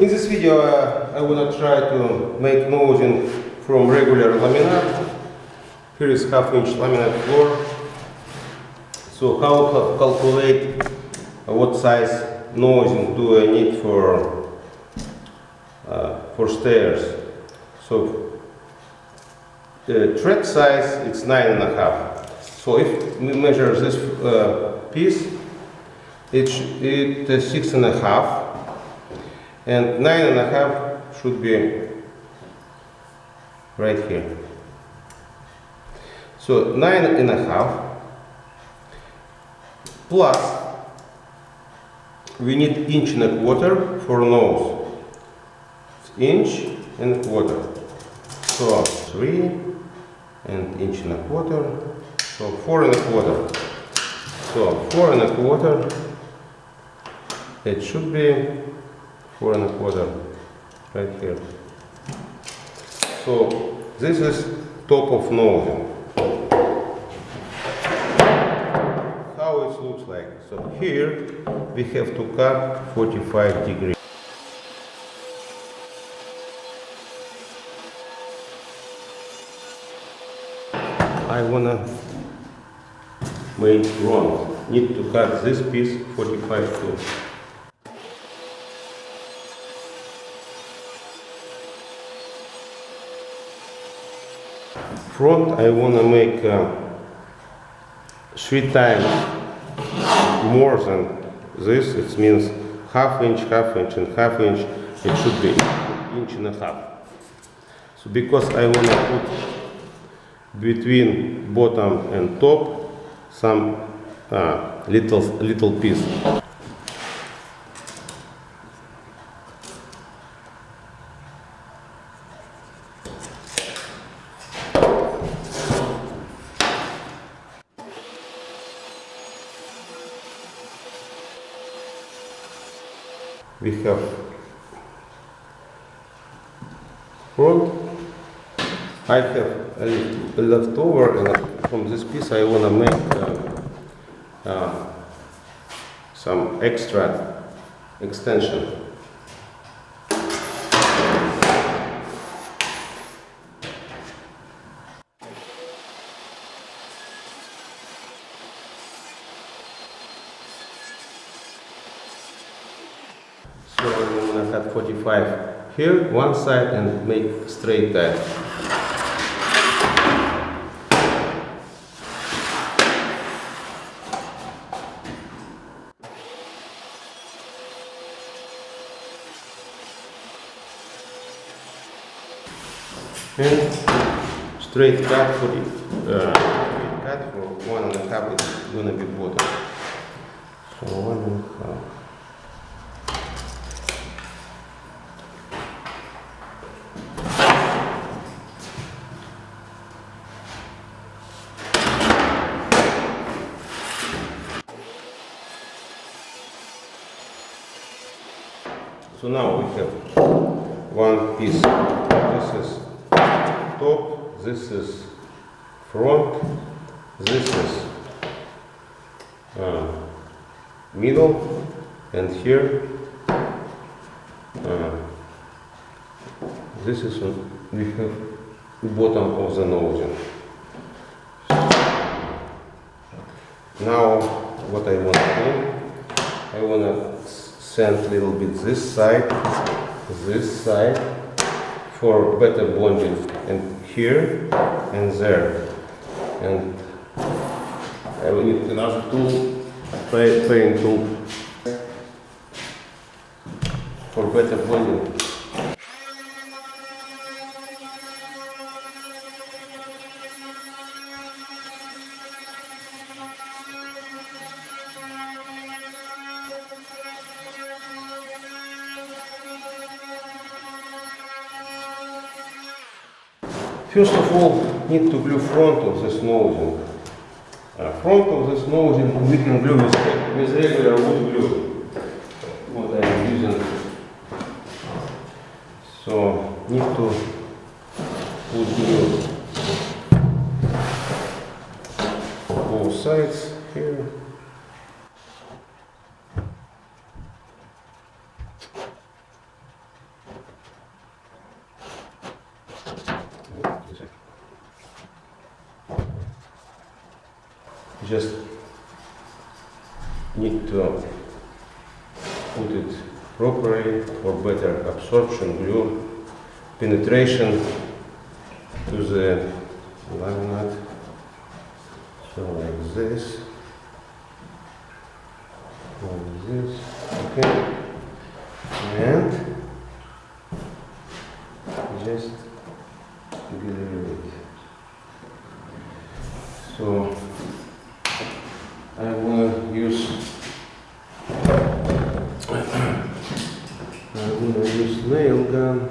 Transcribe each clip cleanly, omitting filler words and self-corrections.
In this video I will try to make nosing from regular laminate. Here is half-inch laminate floor. So how to calculate what size nosing do I need for stairs? So the tread size is 9.5. So if we measure this piece, it's 6.5, and 9.5 should be right here. So 9.5 plus we need 1.25 inches for nose. It's 1.25 inches. So 3 and 1.25 inches. So 4.25. So 4.25. It should be 4.25 right here. So this is top of nosing. How it looks like. So here we have to cut 45 degrees. I wanna make wrong. Need to cut this piece 45 too. Front I wanna make 3 times more than this. It means half inch, and half inch. It should be 1.5 inches. So because I wanna put between bottom and top some little piece. We have front. I have a leftover, and from this piece I want to make some extra extension. So I'm going to cut 45 here, one side, and make straight that. And straight cut for it. Cut for 1.5 is going to be bottom. So 1.5. So now we have one piece. This is top, this is front, this is middle, and here this is we have bottom of the nosing. Now what I want to do, I want to sand a little bit this side for better bonding, and here and there, and I will need another tool, paint tool, for better bonding. First of all, need to glue front of this nosing. Front of this nosing we can glue with regular wood glue, what I'm using. So need to put glue both sides here. just need to put it properly for better absorption, glue, penetration to the laminate. So like this, okay, and just glue it. So I will use nail gun.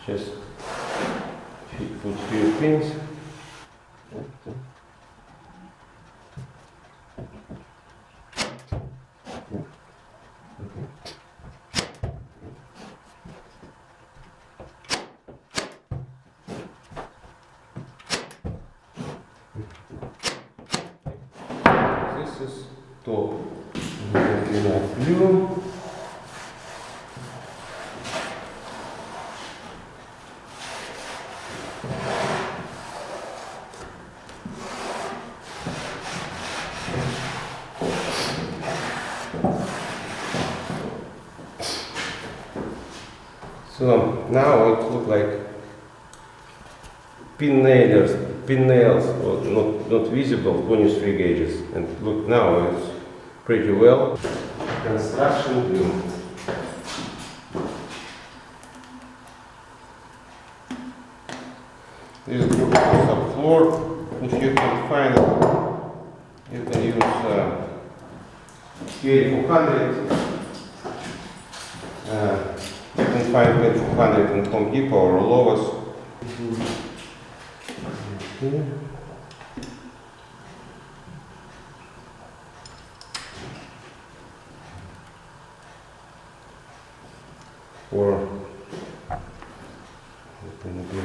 Just put few pins. This is top. Enough glue. So now it looks like pin nails, or not visible, 23 gauges. And look, now it's pretty well. Construction glue. This glue is a floor. If you can find it, you can use K400. You can find K400 in Home Depot or Lowe's. Okay. Or it can be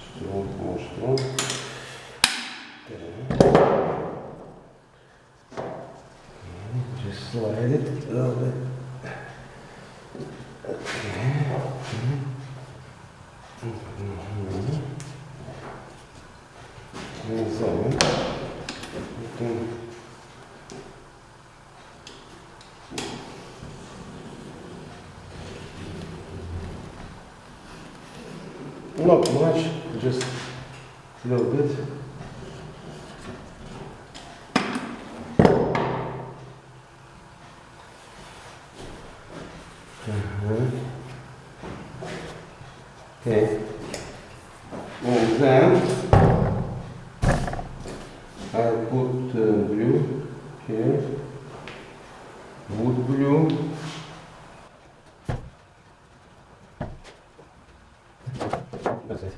strong, more strong. Just slide it a little bit. And so you can not much, just a little bit. Okay. And then I'll put glue here, wood glue. That's it.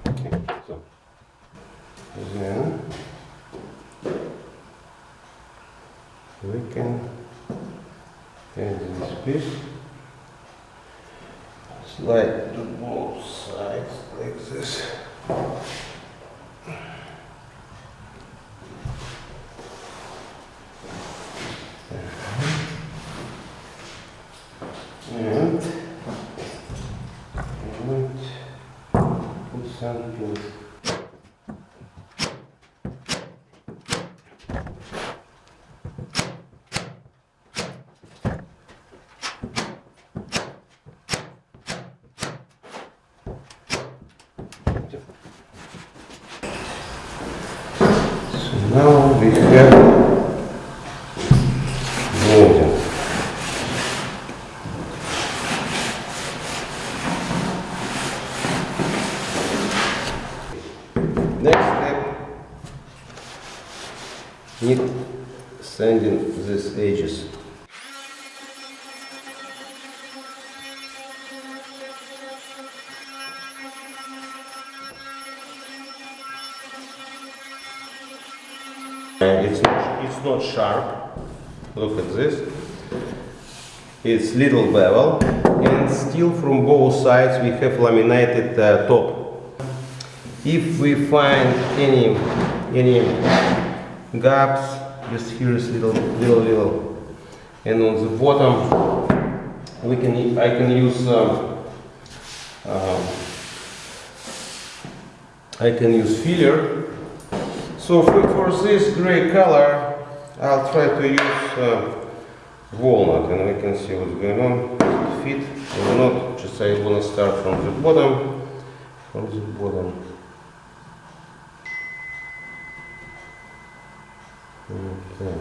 Okay, so then we can add this piece, slide to both sides like this. And put some pins. So now we have molding. Next step, need sanding these edges. It's not sharp. Look at this. It's little bevel, and still from both sides we have laminated top. If we find any gaps, Just here is little. And on the bottom, I can use filler. So for this gray color, I'll try to use walnut, and we can see what's going on. Does it fit or not? Just I want to start from the bottom. Okay.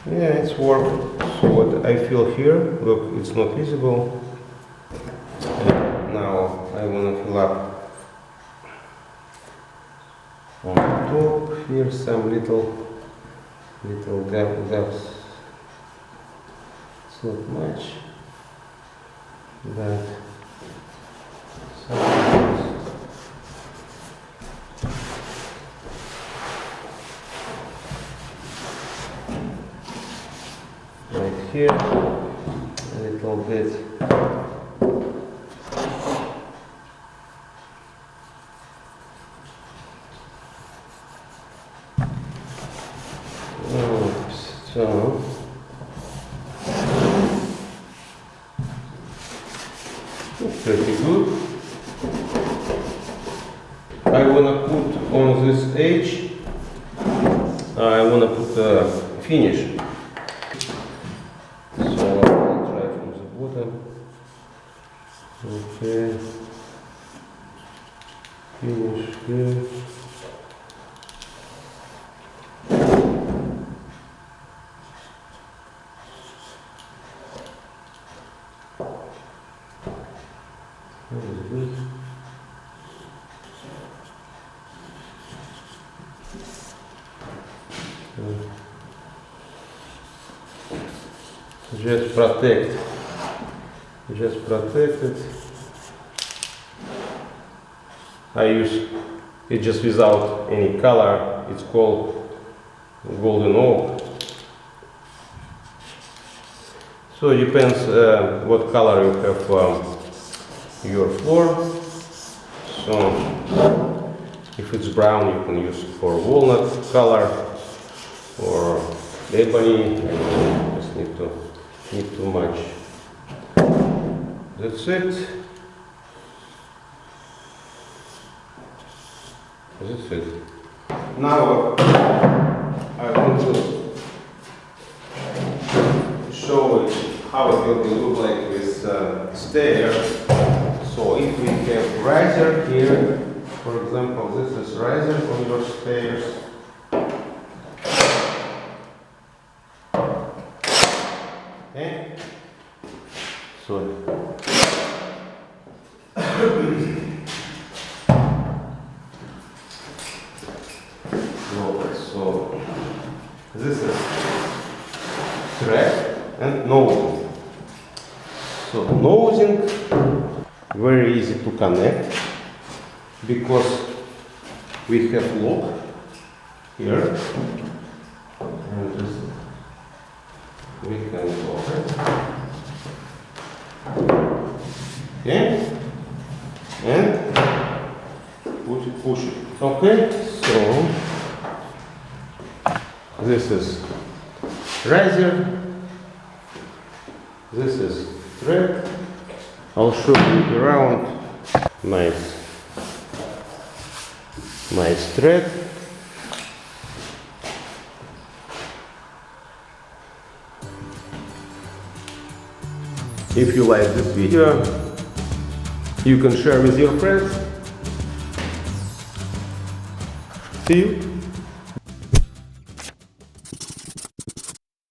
Yeah, it's worked. So what I feel here, look, it's not visible. And now I want to fill up on top here some little gaps. It's not much. That right here, a little bit. So it's pretty good. I wanna put on this edge, I wanna put a finish. So I'll try from the bottom. Okay. Finish here. Just protect it. I use it just without any color. It's called golden oak. So it depends what color you have your floor. So if it's brown, you can use for walnut color or ebony. Just need too much. That's it. Now I want to show it how it will look like with stair. So if we have riser here, for example, this is riser on your stairs. Okay. So this is thread and nosing. So nosing, very easy to connect because we have lock here, and this we can lock it. Okay, and push it. Okay, so this is riser, this is thread. I'll show you around. Nice thread. If you like this video, you can share with your friends. See you.